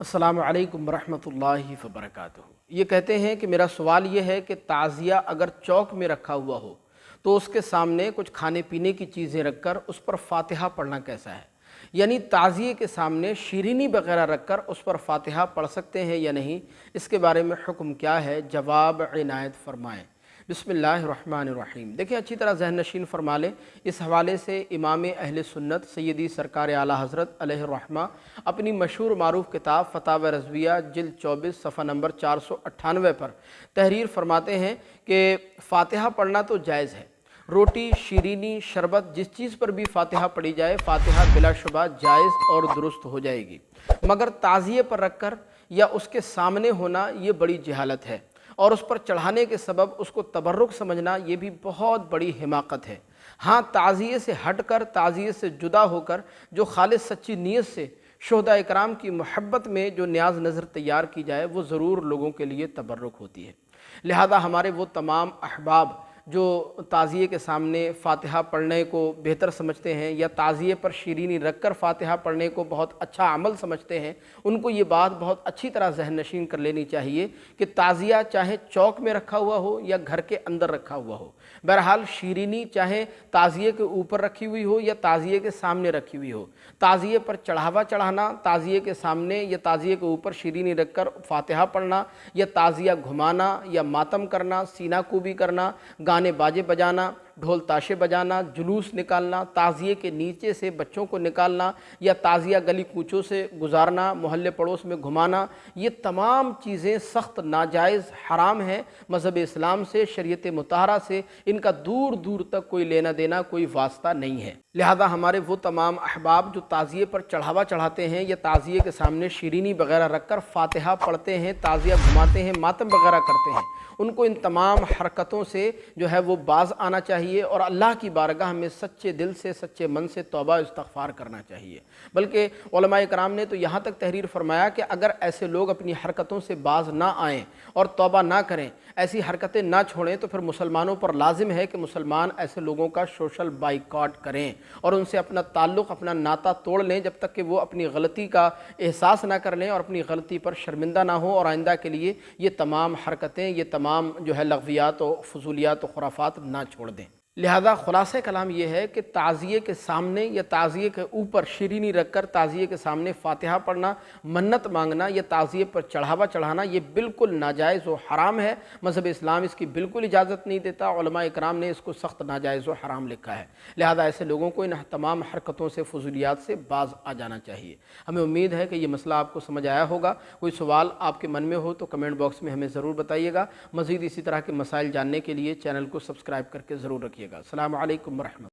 अस्सलामु अलैकुम वरहमतुल्लाहि वबरकातुहू। ये कहते हैं कि मेरा सवाल ये है कि ताज़िया अगर चौक में रखा हुआ हो तो उसके सामने कुछ खाने पीने की चीज़ें रखकर उस पर फ़ातिहा पढ़ना कैसा है? यानी ताज़िए के सामने शीरीनी वगैरह रखकर उस पर फ़ातिहा पढ़ सकते हैं या नहीं? इसके बारे में हुक्म क्या है? जवाब इनायत फ़रमाएँ। बिस्मिल्लाहिर्रहमानिर्रहीम। देखिए, अच्छी तरह ज़हन नशीन फरमा लें। इस हवाले से इमाम अहले सुन्नत सैयदी सरकार आला हज़रत अलैहिर्रहमा अपनी मशहूर मारूफ़ किताब फ़तावा रज़विया जिल्द 24 सफ़ा नंबर 498 पर तहरीर फरमाते हैं कि फ़ातिहा पढ़ना तो जायज़ है। रोटी, शीरीनी, शरबत, जिस चीज़ पर भी फ़ातिहा पढ़ी जाए, फ़ातिहा बिलाशुबा जायज़ और दुरुस्त हो जाएगी। मगर ताज़िए पर रख कर या उसके सामने होना ये बड़ी जहालत है, और उस पर चढ़ाने के सबब उसको तबर्रुक समझना ये भी बहुत बड़ी हिमाकत है। हाँ, ताज़िए से हट कर, ताज़िए से जुदा होकर जो खालिस सच्ची नीयत से शुहदा इकराम की मोहब्बत में जो न्याज नज़र तैयार की जाए, वो ज़रूर लोगों के लिए तबर्रुक होती है। लिहाजा हमारे वो तमाम अहबाब जो ताज़िए के सामने फ़ातिहा पढ़ने को बेहतर समझते हैं या ताज़िए पर शीरीनी रख कर फ़ातिहा पढ़ने को बहुत अच्छा अमल समझते हैं, उनको ये बात बहुत अच्छी तरह ज़हन नशीन कर लेनी चाहिए कि ताज़िया चाहे चौक में रखा हुआ हो या घर के अंदर रखा हुआ हो, बहरहाल शीरीनी चाहे ताज़िए के ऊपर रखी हुई हो या ताज़िए के सामने रखी हुई हो, ताज़िए पर चढ़ावा चढ़ाना, ताज़िए के सामने या ताज़िए के ऊपर शीरीनी रख कर फ़ातिहा पढ़ना या ताज़िया घुमाना या मातम करना, सीना कूबी करना, गाने बाजे बजाना, ढोल ताशे बजाना, जुलूस निकालना, ताज़िए के नीचे से बच्चों को निकालना या ताज़िया गली कूचों से गुजारना, मोहल्ले पड़ोस में घुमाना, ये तमाम चीज़ें सख्त नाजायज़ हराम हैं। मज़हब इस्लाम से, शरीयत मुताहरा से इनका दूर दूर तक कोई लेना देना, कोई वास्ता नहीं है। लिहाजा हमारे वो तमाम अहबाब जो ताज़िए पर चढ़ावा चढ़ाते हैं या ताज़िए के सामने शीरीनी वगैरह रखकर फ़ातिहा पढ़ते हैं, ताज़िया घुमाते हैं, मातम वगैरह करते हैं, उनको इन तमाम हरकतों से जो है वो बाज़ आना चाहिए और अल्लाह की बारगाह में सच्चे दिल से, सच्चे मन से तौबा इस्तग़फ़ार करना चाहिए। बल्कि उलमाए कराम ने तो यहाँ तक तहरीर फरमाया कि अगर ऐसे लोग अपनी हरकतों से बाज़ ना आएँ और तौबा ना करें, ऐसी हरकतें ना छोड़ें, तो फिर मुसलमानों पर लाजिम है कि मुसलमान ऐसे लोगों का सोशल बाइकॉट करें और उनसे अपना ताल्लुक़, अपना नाता तोड़ लें, जब तक कि वो अपनी गलती का एहसास ना कर लें और अपनी गलती पर शर्मिंदा ना हो और आइंदा के लिए ये तमाम हरकतें, ये तमाम जो है लग़वियात और फजूलियात और खुराफात ना छोड़ दें। लिहाजा खुलासा कलाम ये है कि ताज़िए के सामने या ताज़िए के ऊपर शीरीनी रखकर ताज़िए के सामने फ़ातिहा पढ़ना, मन्नत मांगना या ताज़िए पर चढ़ावा चढ़ाना ये बिल्कुल नाजायज़ व हराम है। मज़हब इस्लाम इसकी बिल्कुल इजाज़त नहीं देता। उलमा इकराम ने इसको सख्त नाजायज़ व हराम लिखा है। लिहाजा ऐसे लोगों को इन तमाम हरकतों से, फजूलियात से बाज़ आ जाना चाहिए। हमें उम्मीद है कि ये मसला आपको समझ आया होगा। कोई सवाल आपके मन में हो तो कमेंट बॉक्स में हमें ज़रूर बताइएगा। मज़ीद इसी तरह के मसाइल जानने के लिए चैनल को सब्सक्राइब करके ज़रूर रखिएगा। अस्सलामु अलैकुम वरहमतुल्लाह।